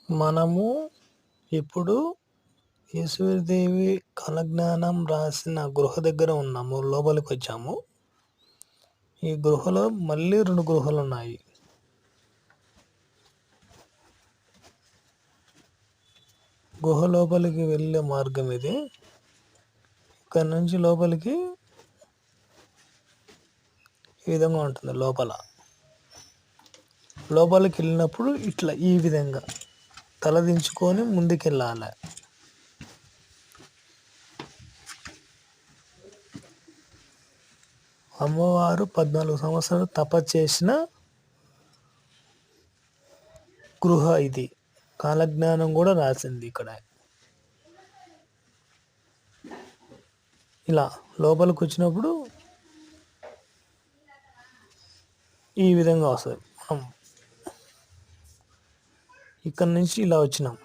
మనము ఇప్పుడు ఈశ్వరీదేవి కాలజ్ఞానం రాసిన గృహ దగ్గర ఉన్నాము. లోపలికి వచ్చాము. ఈ గృహలో మళ్ళీ 2 గృహలు ఉన్నాయి. గుహ లోపలికి వెళ్ళే మార్గం ఇది. ఇక్కడ నుంచి లోపలికి ఈ విధంగా ఉంటుంది. లోపలికి వెళ్ళినప్పుడు ఇట్లా ఈ విధంగా తలదించుకొని ముందుకెళ్ళాలి. అమ్మవారు 14 సంవత్సరాలు తపస్సు చేసిన గృహ ఇది. కాలజ్ఞానం కూడా రాసింది ఇక్కడ. ఇలా లోపలికి వచ్చినప్పుడు ఈ విధంగా వస్తుంది. మనం ఇక్కడ నుంచి ఇలా వచ్చినాం.